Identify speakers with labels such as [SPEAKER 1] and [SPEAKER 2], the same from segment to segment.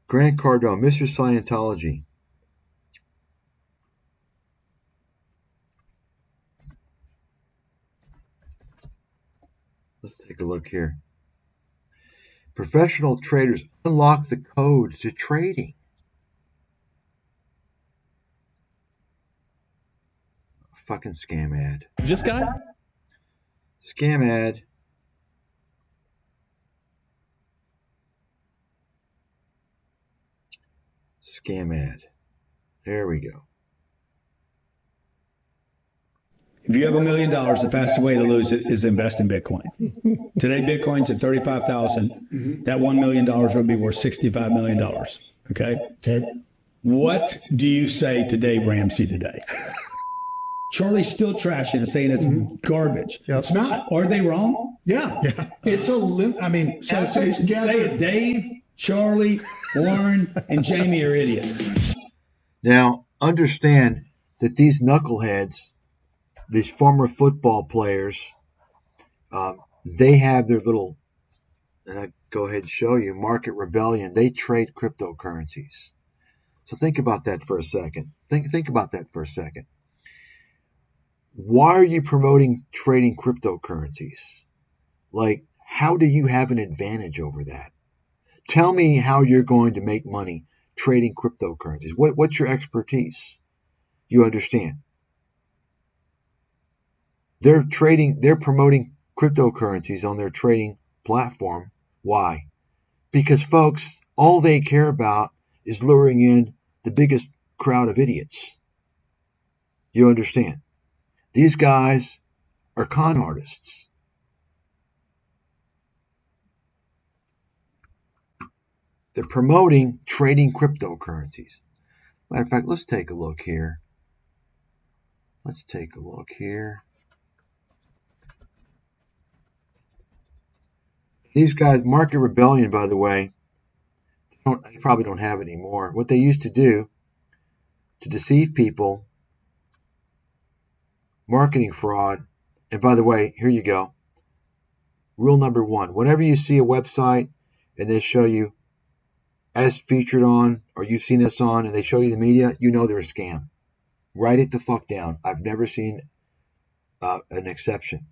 [SPEAKER 1] Grant Cardone, Mr. Scientology. Let's take a look here. Professional traders unlock the code to trading. Fucking scam ad.
[SPEAKER 2] This guy?
[SPEAKER 1] Scam ad. Scam ad. There we go.
[SPEAKER 3] If you have $1 million, the fastest way to lose it is invest in Bitcoin. Today, Bitcoin's at 35,000. That $1 million would be worth $65 million. Okay. What do you say to Dave Ramsey today? Charlie's still trashing and saying it's garbage.
[SPEAKER 4] Yep.
[SPEAKER 3] It's not. Are they wrong?
[SPEAKER 4] Yeah. It's I mean,
[SPEAKER 3] So say it. Dave, Charlie, Warren, and Jamie are idiots.
[SPEAKER 1] Now, understand that these knuckleheads, these former football players, they have their little, and I go ahead and show you, market rebellion. They trade cryptocurrencies. So think about that for a second. Think about that for a second. Why are you promoting trading cryptocurrencies? Like, how do you have an advantage over that? Tell me how you're going to make money trading cryptocurrencies. What's your expertise? You understand? They're promoting cryptocurrencies on their trading platform. Why? Because, folks, all they care about is luring in the biggest crowd of idiots. You understand? These guys are con artists. They're promoting trading cryptocurrencies. Matter of fact, let's take a look here. These guys, Market Rebellion, by the way, they probably don't have it anymore. What they used to do to deceive people, marketing fraud, and by the way, here you go. Rule number 1, whenever you see a website and they show you as featured on, or you've seen us on, and they show you the media, you know they're a scam. Write it the fuck down. I've never seen an exception.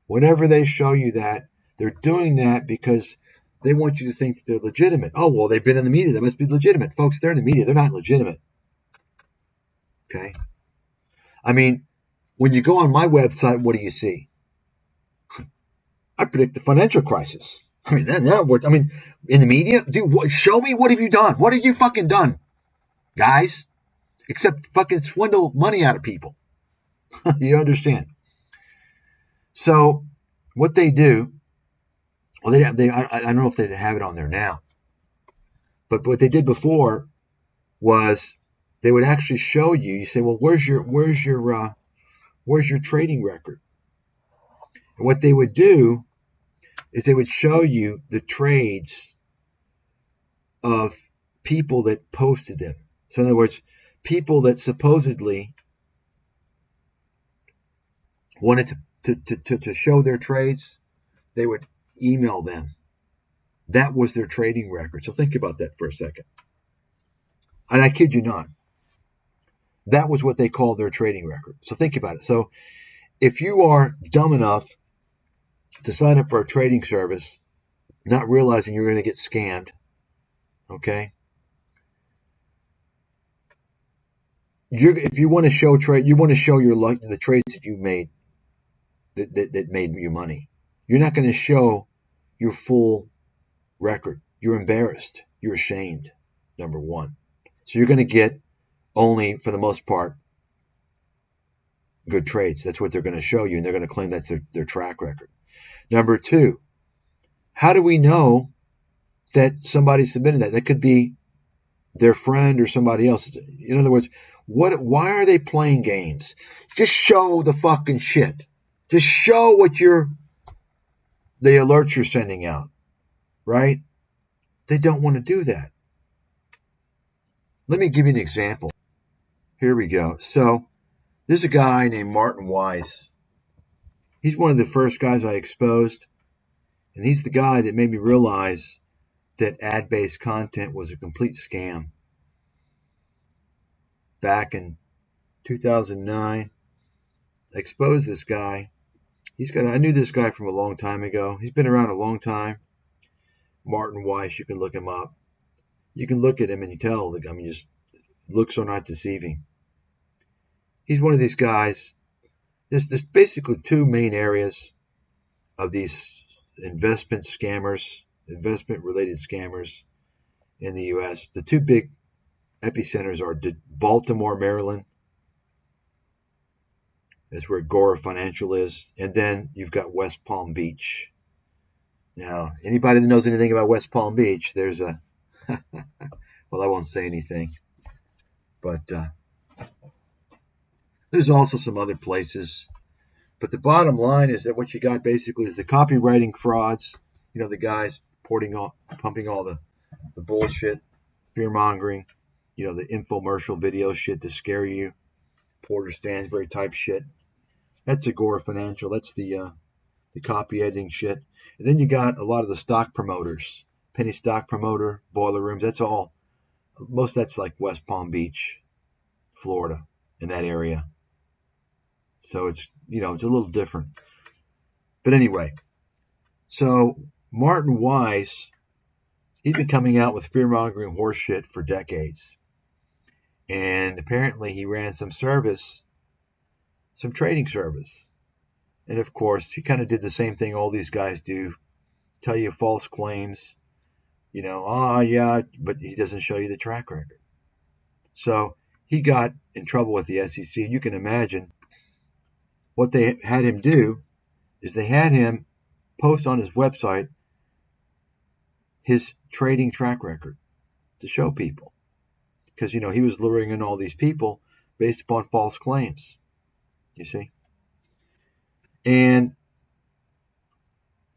[SPEAKER 1] Whenever they show you that, they're doing that because they want you to think that they're legitimate. Oh, well, they've been in the media. They must be legitimate. Folks, they're in the media. They're not legitimate. Okay? I mean, when you go on my website, what do you see? I predict the financial crisis. I mean, in the media, dude, show me, what have you done? What have you fucking done, guys? Except fucking swindle money out of people. You understand? So, what they do, well, I don't know if they have it on there now, but what they did before was they would actually show you. You say, well, where's your trading record? And what they would do is they would show you the trades of people that posted them. So in other words, people that supposedly wanted to show their trades, they would email them. That was their trading record. So think about that for a second. And I kid you not. That was what they called their trading record. So think about it. So if you are dumb enough to sign up for a trading service, not realizing you're going to get scammed, okay? If you want to show trade, you want to show the trades that you made that made you money. You're not going to show your full record. You're embarrassed. You're ashamed. Number 1. So you're going to get only, for the most part, good trades. That's what they're going to show you, and they're going to claim that's their track record. Number 2, how do we know that somebody submitted that? That could be their friend or somebody else. In other words, why are they playing games? Just show the fucking shit. Just show the alerts you're sending out, right? They don't want to do that. Let me give you an example. Here we go. So there's a guy named Martin Weiss. He's one of the first guys I exposed, and he's the guy that made me realize that ad-based content was a complete scam. Back in 2009, I exposed this guy. I knew this guy from a long time ago. He's been around a long time. Martin Weiss, you can look him up. You can look at him and you tell, just looks are not deceiving. He's one of these guys. There's basically two main areas of these investment related scammers in the U.S. The two big epicenters are Baltimore, Maryland. That's where Agora Financial is. And then you've got West Palm Beach. Now, anybody that knows anything about West Palm Beach, there's a... well, I won't say anything. But there's also some other places. But the bottom line is that what you got basically is the copywriting frauds. The guys pumping all the bullshit, fear-mongering, the infomercial video shit to scare you, Porter Stansberry type shit. That's Agora Financial. That's the copy editing shit. And then you got a lot of the stock promoters, penny stock promoter, boiler rooms. Most that's like West Palm Beach, Florida, in that area. So it's a little different. But anyway, so Martin Weiss, he's been coming out with fear-mongering horse shit for decades. And apparently he ran some trading service. And of course, he kind of did the same thing all these guys do. Tell you false claims, but he doesn't show you the track record. So he got in trouble with the SEC. And you can imagine what they had him do is they had him post on his website his trading track record to show people. Because, he was luring in all these people based upon false claims. You see? And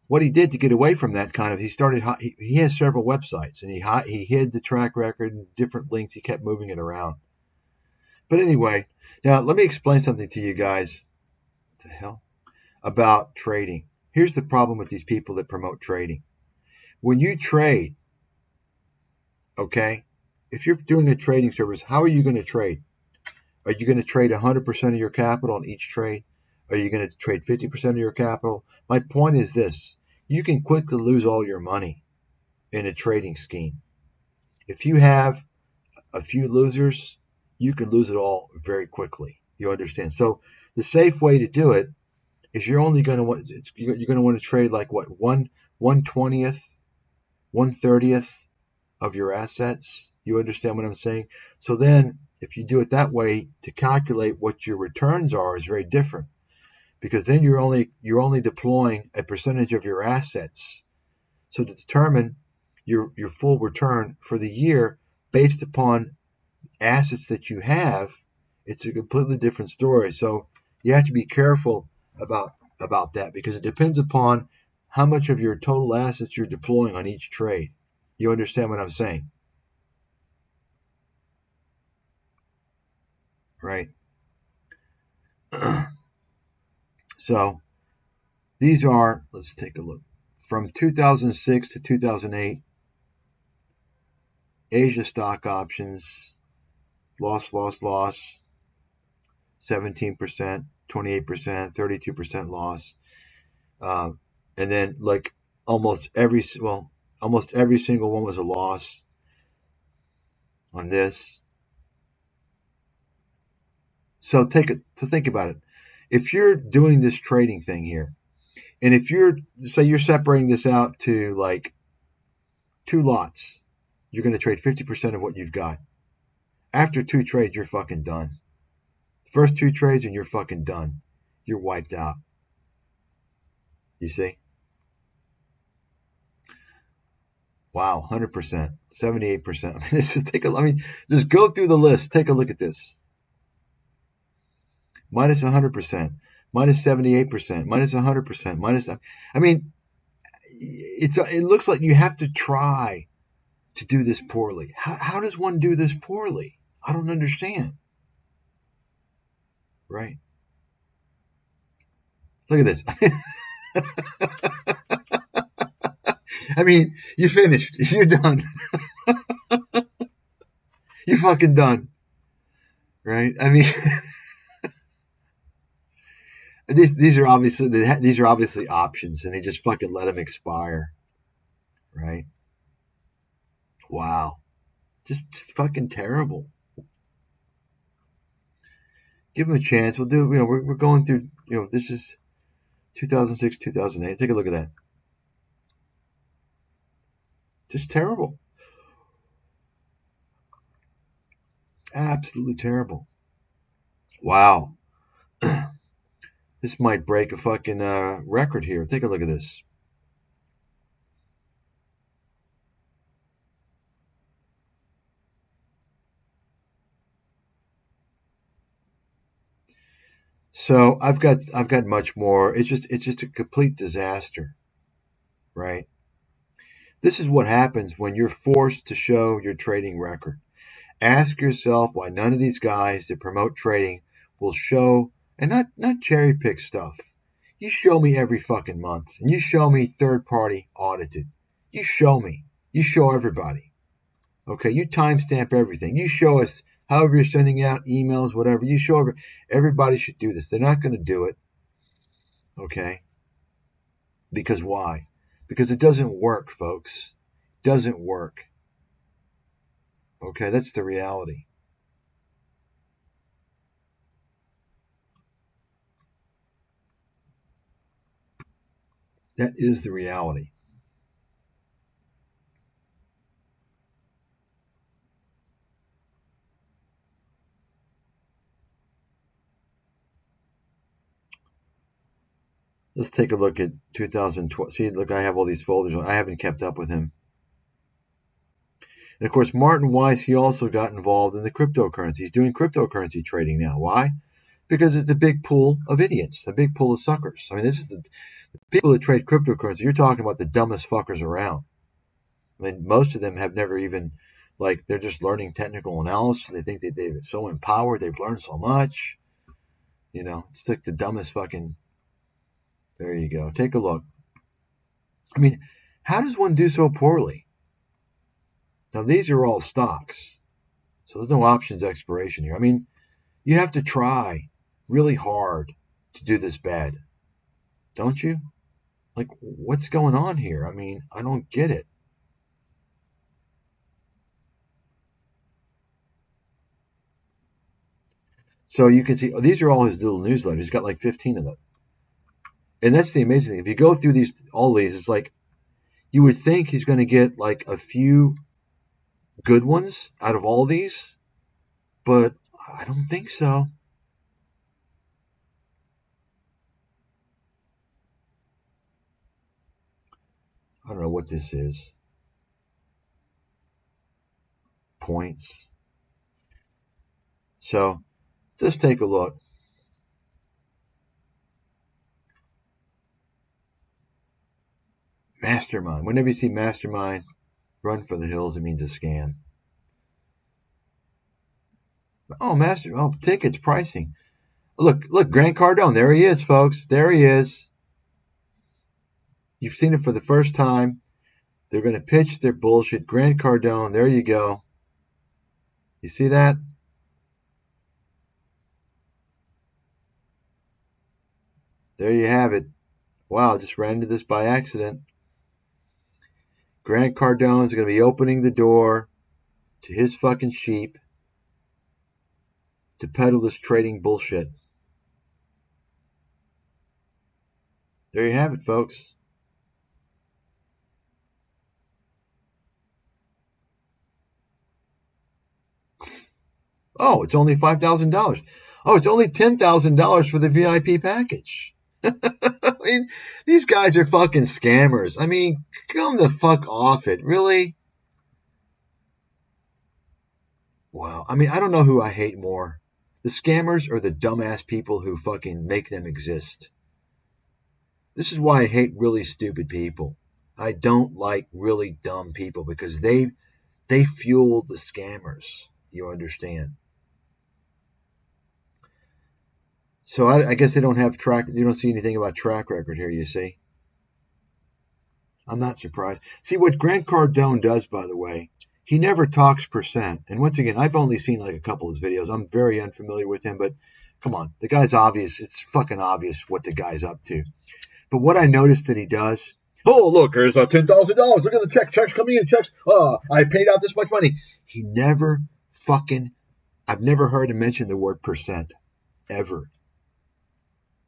[SPEAKER 1] what he did to get away from that he has several websites, and he hid the track record and different links. He kept moving it around. But anyway, now let me explain something to you guys. What the hell? About trading. Here's the problem with these people that promote trading. When you trade, okay, if you're doing a trading service, how are you going to trade? Are you going to trade 100% of your capital on each trade? Are you going to trade 50% of your capital? My point is this. You can quickly lose all your money in a trading scheme. If you have a few losers, you can lose it all very quickly. You understand? So the safe way to do it is you're going to want to trade like what, 1/20th, 1/30th of your assets. You understand what I'm saying? So then if you do it that way, to calculate what your returns are is very different. Because then you're only deploying a percentage of your assets. So to determine your full return for the year based upon assets that you have, it's a completely different story. So you have to be careful about that, because it depends upon how much of your total assets you're deploying on each trade. You understand what I'm saying? Right. So these are, let's take a look, from 2006 to 2008, Asia stock options, loss, 17%, 28%, 32% loss. And then like almost every single one was a loss on this. So think about it. If you're doing this trading thing here, and if you're separating this out to like 2 lots, you're going to trade 50% of what you've got. After 2 trades, you're fucking done. First 2 trades and you're fucking done. You're wiped out. You see? Wow, 100%, 78%. Just go through the list. Take a look at this. Minus 100%, minus 78%, minus 100%, minus. It looks like you have to try to do this poorly. How does one do this poorly? I don't understand. Right? Look at this. I mean, you finished. You're done. You're fucking done. Right? I mean, these are obviously options, and they just fucking let them expire. Right? Wow. Just fucking terrible. Give them a chance. We'll do. We're going through. This is 2006, 2008. Take a look at that. Just terrible. Absolutely terrible. Wow. This might break a fucking record here. Take a look at this. So I've got much more. It's just a complete disaster, right? This is what happens when you're forced to show your trading record. Ask yourself why none of these guys that promote trading will show, and not cherry pick stuff. You show me every fucking month, and you show me third party audited. You show me. You show everybody. Okay, you timestamp everything. You show us however you're sending out emails, whatever. You show everybody should do this. They're not going to do it. Okay? Because why? Because it doesn't work, folks. It doesn't work. Okay, that's the reality. That is the reality. Let's take a look at 2012. See, look, I have all these folders on. I haven't kept up with him. And of course, Martin Weiss, he also got involved in the cryptocurrency. He's doing cryptocurrency trading now. Why? Because it's a big pool of idiots, a big pool of suckers. I mean, this is the people that trade cryptocurrency. You're talking about the dumbest fuckers around. I mean, most of them have never even, they're just learning technical analysis. They think that they're so empowered. They've learned so much. It's like the dumbest fucking. There you go. Take a look. I mean, how does one do so poorly? Now, these are all stocks, so there's no options expiration here. I mean, you have to try really hard to do this bad, don't you? What's going on here? I mean, I don't get it. So you can see, these are all his little newsletters. He's got like 15 of them. And that's the amazing thing. If you go through all these, it's like you would think he's going to get like a few good ones out of all these, but I don't think so. I don't know what this is. Points. So just take a look. Mastermind. Whenever you see mastermind, run for the hills. It means a scam. Oh, tickets, pricing. Look, Grant Cardone. There he is, folks. There he is. You've seen it for the first time. They're going to pitch their bullshit. Grant Cardone. There you go. You see that? There you have it. Wow, I just ran into this by accident. Grant Cardone is going to be opening the door to his fucking sheep to peddle this trading bullshit. There you have it, folks. Oh, it's only $5,000. Oh, it's only $10,000 for the VIP package. I mean, these guys are fucking scammers. I mean, come the fuck off it. Really? Wow. I mean, I don't know who I hate more. The scammers or the dumbass people who fucking make them exist. This is why I hate really stupid people. I don't like really dumb people because they fuel the scammers. You understand? So I guess they don't have you don't see anything about track record here, you see? I'm not surprised. See, what Grant Cardone does, by the way, he never talks percent. And once again, I've only seen like a couple of his videos. I'm very unfamiliar with him, but come on. The guy's obvious. It's fucking obvious what the guy's up to. But what I noticed that he does, oh, look, here's $10,000. Look at the check. Checks coming in. Checks. I paid out this much money. He never I've never heard him mention the word percent. Ever.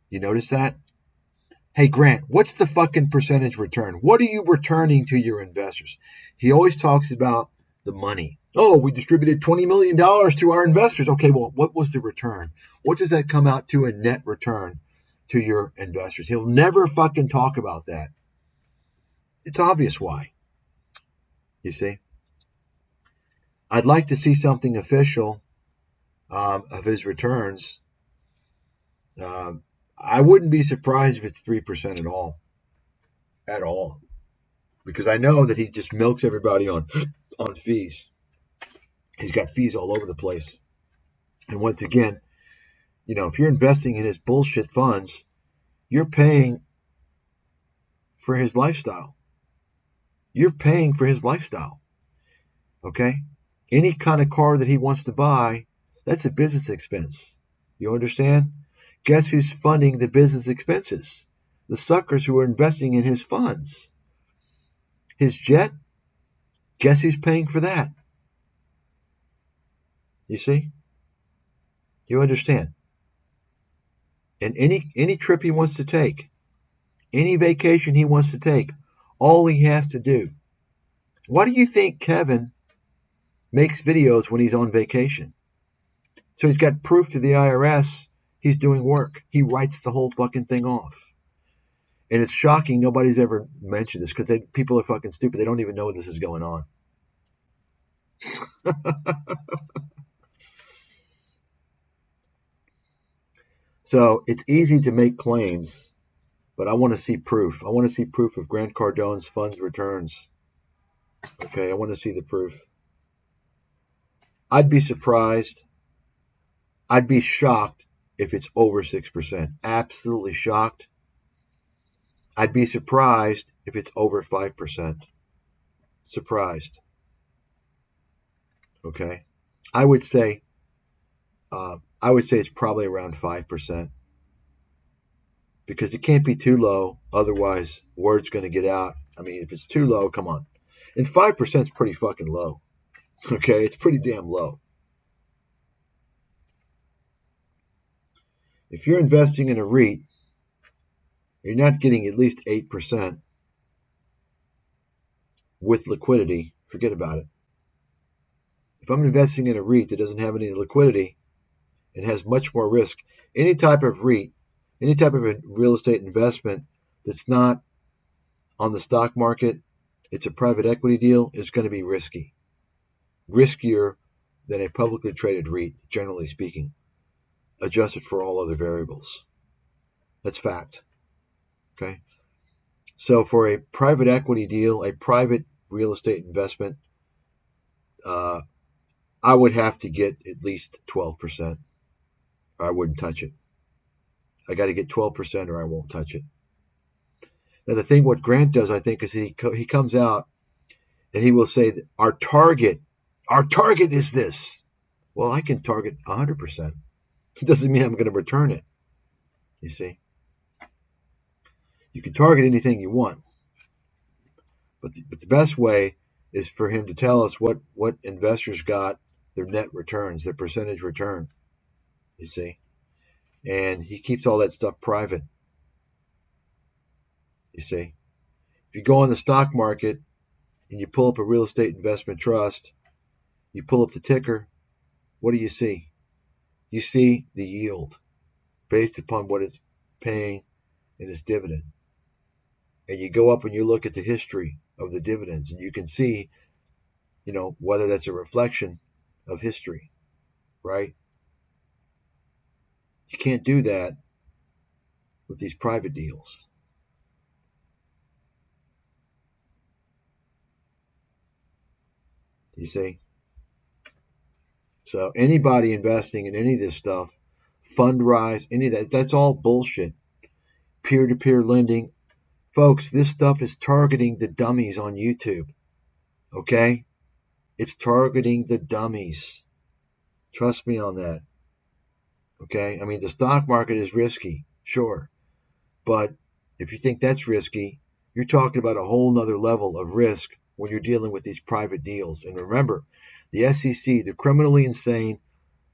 [SPEAKER 1] You notice that? Hey, Grant, what's the fucking percentage return? What are you returning to your investors? He always talks about the money. Oh, we distributed $20 million to our investors. Okay, well, what was the return? What does that come out to in net return to your investors? He'll never fucking talk about that. It's obvious why. You see? I'd like to see something official of his returns. I wouldn't be surprised if it's 3% at all. At all. Because I know that he just milks everybody on fees. He's got fees all over the place. And once again, if you're investing in his bullshit funds, you're paying for his lifestyle. You're paying for his lifestyle. Okay? Any kind of car that he wants to buy, that's a business expense. You understand? Guess who's funding the business expenses? The suckers who are investing in his funds. His jet, guess who's paying for that? You see? You understand? And any trip he wants to take, any vacation he wants to take, all he has to do. Why do you think Kevin makes videos when he's on vacation? So he's got proof to the IRS he's doing work. He writes the whole fucking thing off. And it's shocking nobody's ever mentioned this because people are fucking stupid. They don't even know this is going on. So it's easy to make claims, but I want to see proof. I want to see proof of Grant Cardone's funds returns. Okay, I want to see the proof. I'd be surprised. I'd be shocked if it's over 6%. Absolutely shocked. I'd be surprised if it's over 5%. Surprised. Okay. I would say it's probably around 5%. Because it can't be too low, otherwise word's going to get out. I mean, if it's too low, come on. And 5% is pretty fucking low. Okay, it's pretty damn low. If you're investing in a REIT, you're not getting at least 8% with liquidity. Forget about it. If I'm investing in a REIT that doesn't have any liquidity and has much more risk, any type of REIT, any type of a real estate investment that's not on the stock market, it's a private equity deal, is going to be risky. Riskier than a publicly traded REIT, generally speaking, adjusted for all other variables. That's fact. Okay? So for a private equity deal, a private real estate investment, I would have to get at least 12%, or I wouldn't touch it. I got to get 12% or I won't touch it. Now, the thing what Grant does, I think, is he comes out and he will say that our target is this. Well, I can target 100%. It doesn't mean I'm going to return it. You see? You can target anything you want. But the best way is for him to tell us what investors got, their net returns, their percentage return. You see? And he keeps all that stuff private. You see? If you go on the stock market and you pull up a real estate investment trust, you pull up the ticker, what do you see? You see the yield based upon what it's paying in its dividend. And you go up and you look at the history of the dividends, and you can see, whether that's a reflection of history, right? You can't do that with these private deals. You see? So anybody investing in any of this stuff, Fundrise, any of that, that's all bullshit. Peer-to-peer lending, Folks, this stuff is targeting the dummies on YouTube. Okay? It's targeting the dummies. Trust me on that. Okay? I mean, the stock market is risky, sure. But if you think that's risky, you're talking about a whole nother level of risk when you're dealing with these private deals. And remember, the SEC, the criminally insane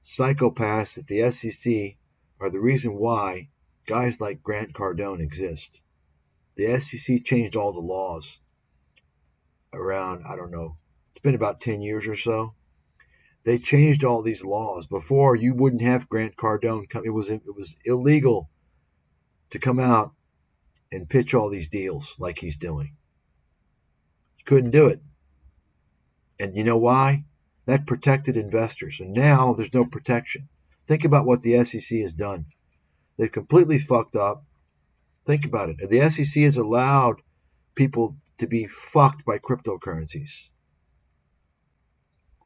[SPEAKER 1] psychopaths at the SEC are the reason why guys like Grant Cardone exist. The SEC changed all the laws around, I don't know, it's been about 10 years or so. They changed all these laws. Before, you wouldn't have Grant Cardone come. It was illegal to come out and pitch all these deals like he's doing. You couldn't do it. And you know why? That protected investors. And now there's no protection. Think about what the SEC has done. They've completely fucked up. Think about it. The SEC has allowed people to be fucked by cryptocurrencies.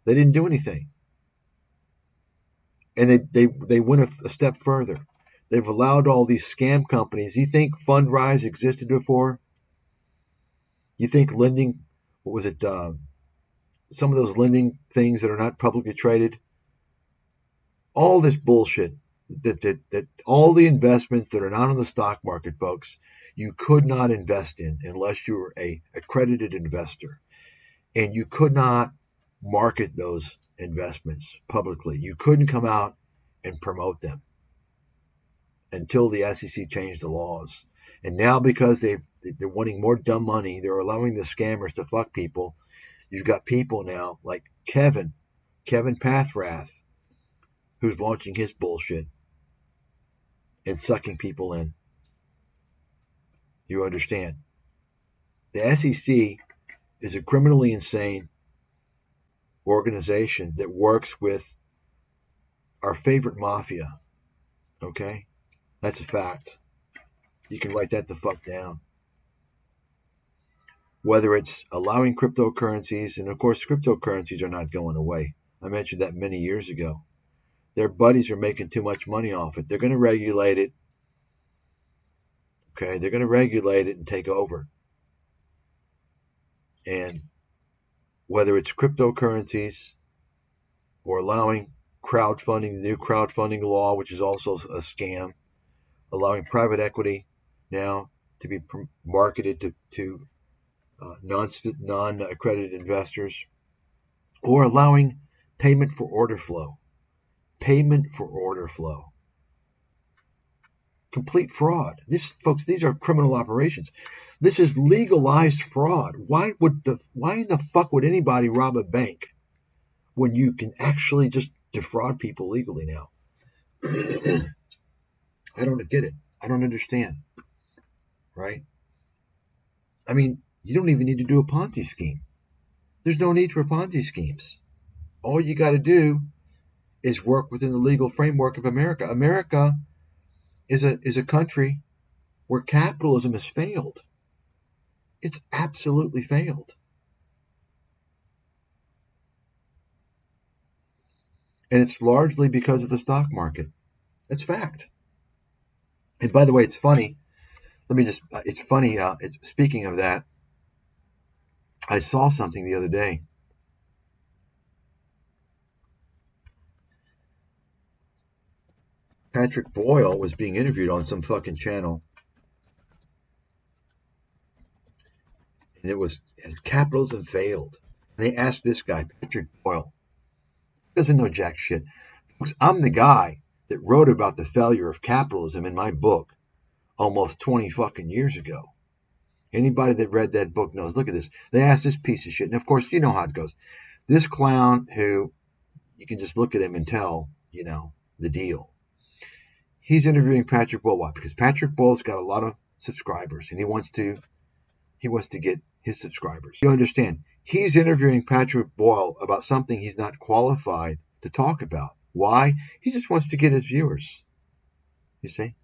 [SPEAKER 1] They didn't do anything. And they went a step further. They've allowed all these scam companies. You think Fundrise existed before? You think lending, what was it, some of those lending things that are not publicly traded? All this bullshit, that all the investments that are not on the stock market, folks, you could not invest in unless you were a accredited investor. And you could not market those investments publicly. You couldn't come out and promote them until the SEC changed the laws. And now, because they're wanting more dumb money, they're allowing the scammers to fuck people. You've got people now like Kevin Pathrath, who's launching his bullshit and sucking people in. You understand? The SEC is a criminally insane organization that works with our favorite mafia. Okay? That's a fact. You can write that the fuck down. Whether it's allowing cryptocurrencies, and of course cryptocurrencies are not going away. I mentioned that many years ago. Their buddies are making too much money off it. They're going to regulate it. Okay? They're going to regulate it and take over. And whether it's cryptocurrencies or allowing crowdfunding, the new crowdfunding law, which is also a scam, allowing private equity now to be marketed to non-accredited investors, or allowing payment for order flow. Payment for order flow. Complete fraud. Folks, these are criminal operations. This is legalized fraud. Why in the fuck would anybody rob a bank when you can actually just defraud people legally now? I don't get it. I don't understand. Right? I mean, you don't even need to do a Ponzi scheme. There's no need for Ponzi schemes. All you got to do is work within the legal framework of America. America is a country where capitalism has failed. It's absolutely failed. And it's largely because of the stock market. That's fact. And by the way, it's funny. It's funny. Speaking of that, I saw something the other day. Patrick Boyle was being interviewed on some fucking channel. And it was, capitalism failed. And they asked this guy, Patrick Boyle, doesn't know jack shit. Folks, I'm the guy that wrote about the failure of capitalism in my book almost 20 fucking years ago. Anybody that read that book knows. Look at this. They asked this piece of shit. And of course, you know how it goes. This clown who, you can just look at him and tell, the deal. He's interviewing Patrick Boyle. Why? Because Patrick Boyle's got a lot of subscribers and he wants to get his subscribers. You understand? He's interviewing Patrick Boyle about something he's not qualified to talk about. Why? He just wants to get his viewers. You see?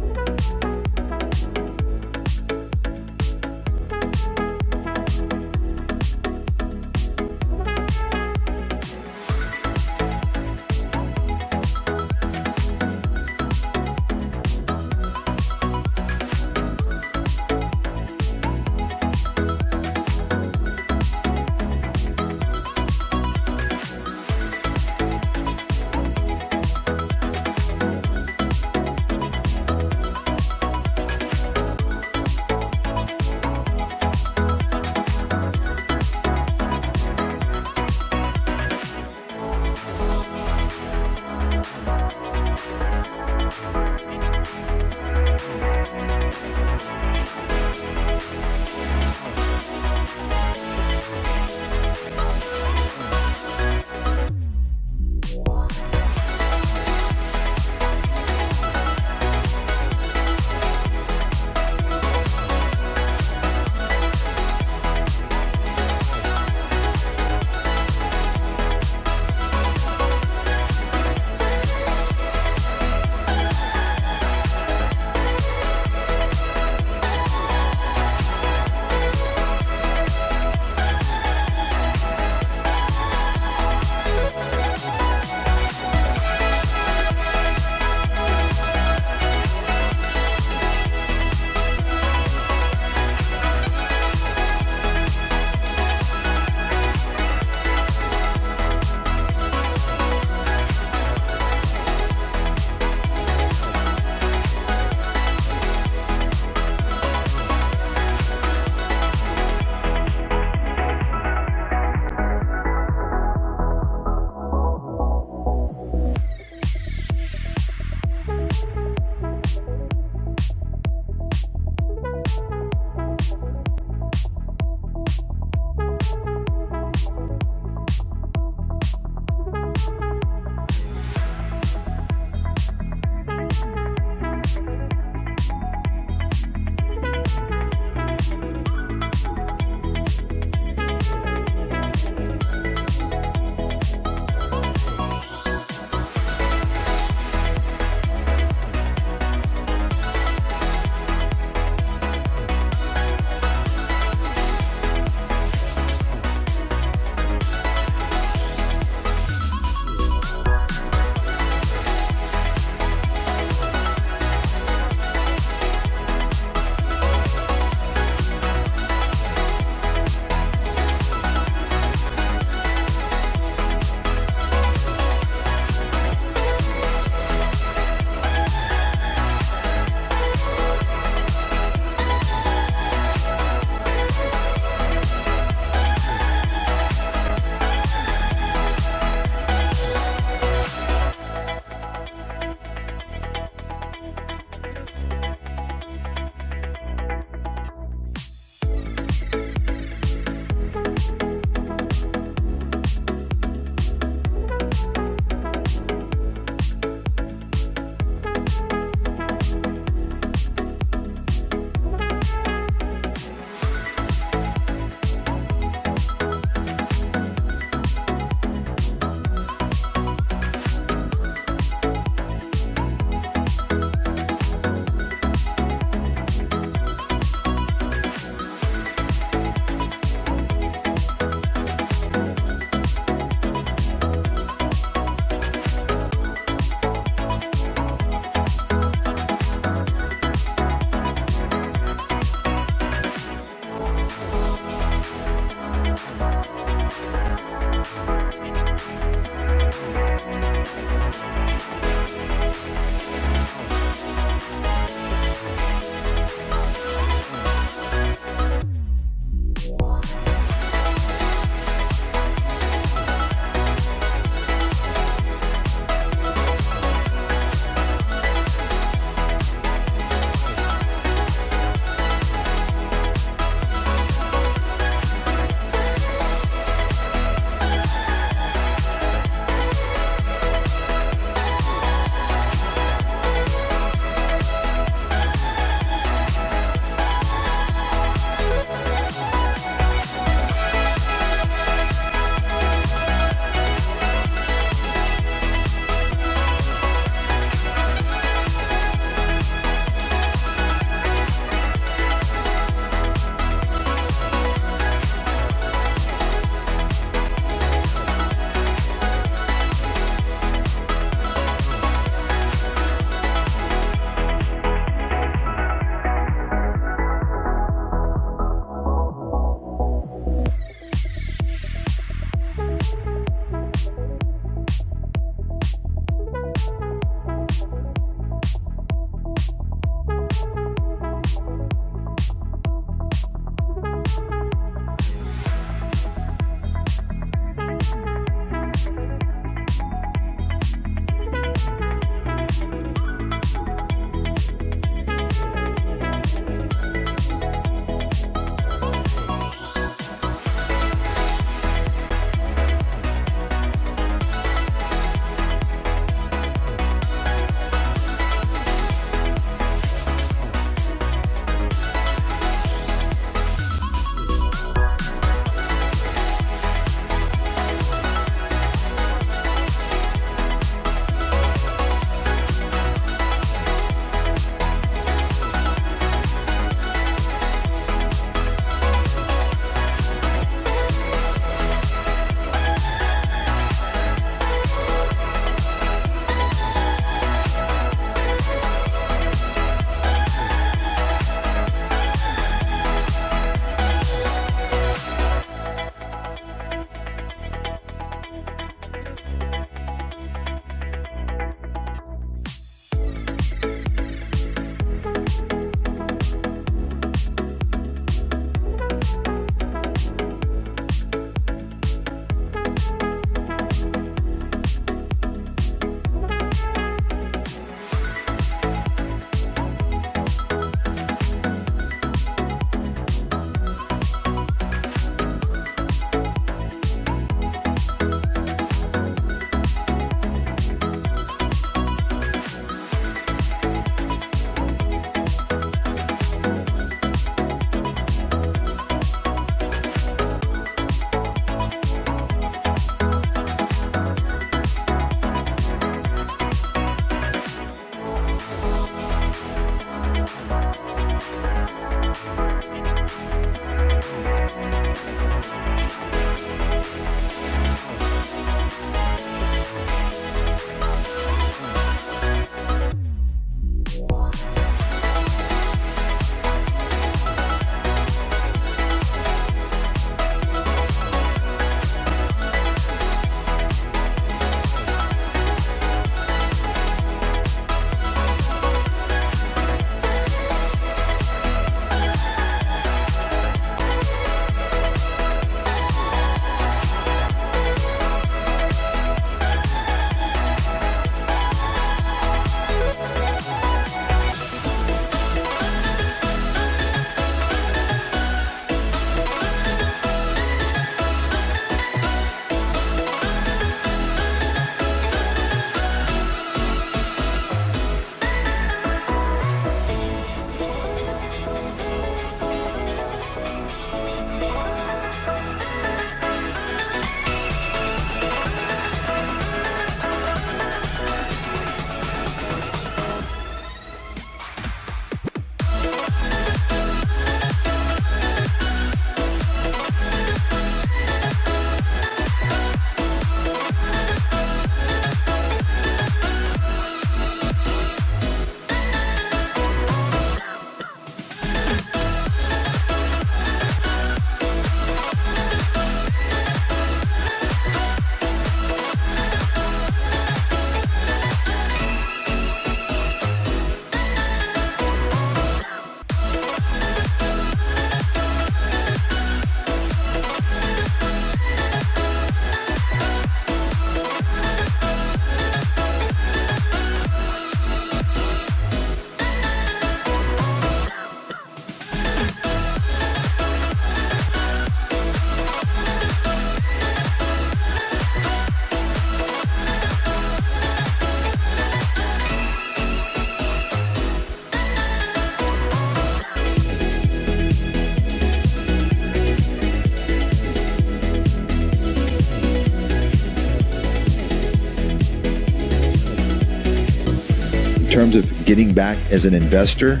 [SPEAKER 1] In terms of getting back as an investor,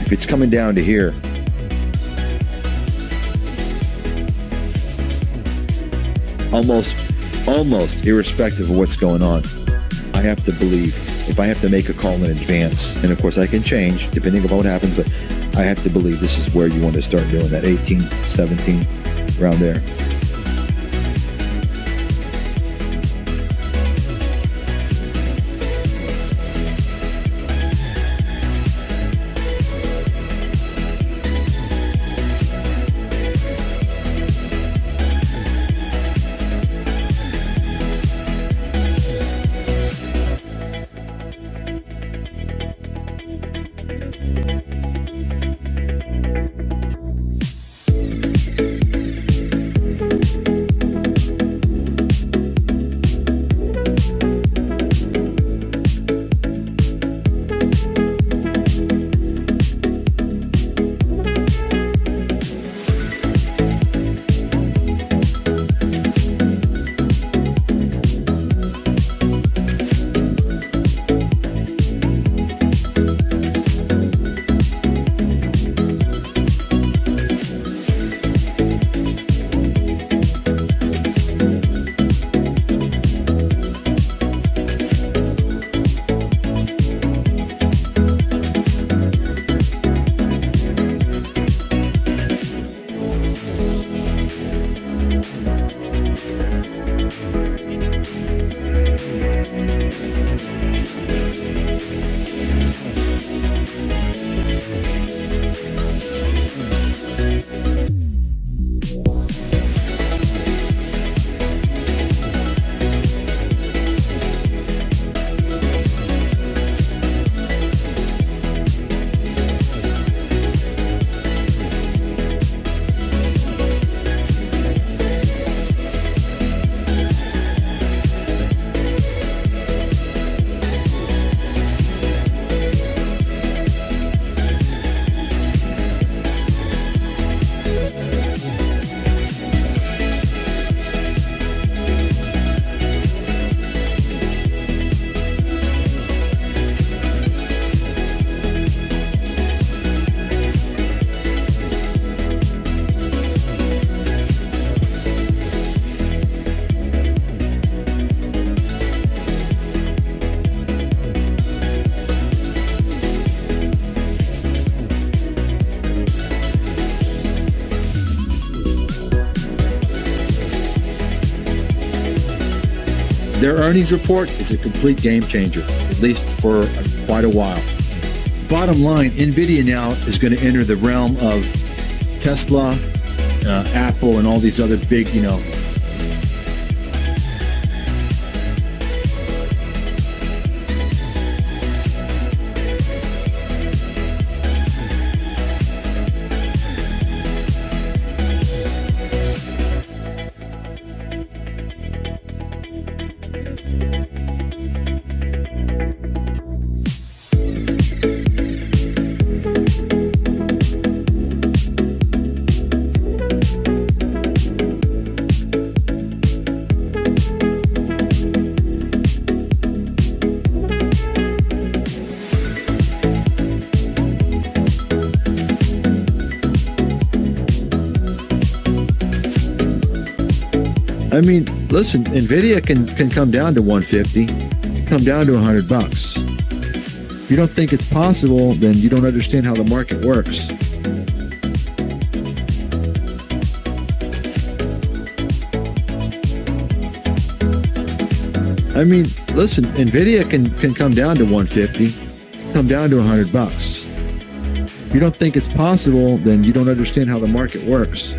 [SPEAKER 1] if it's coming down to here, almost irrespective of what's going on, I have to believe, if I have to make a call in advance, and of course I can change depending on what happens, but I have to believe this is where you want to start doing that 18, 17, around there. Their earnings report is a complete game changer, at least for quite a while. Bottom line, NVIDIA now is going to enter the realm of Tesla, Apple, and all these other big, I mean, listen, NVIDIA can come down to 150, come down to $100. If you don't think it's possible, then you don't understand how the market works. I mean, listen, NVIDIA can come down to 150, come down to $100. If you don't think it's possible, then you don't understand how the market works.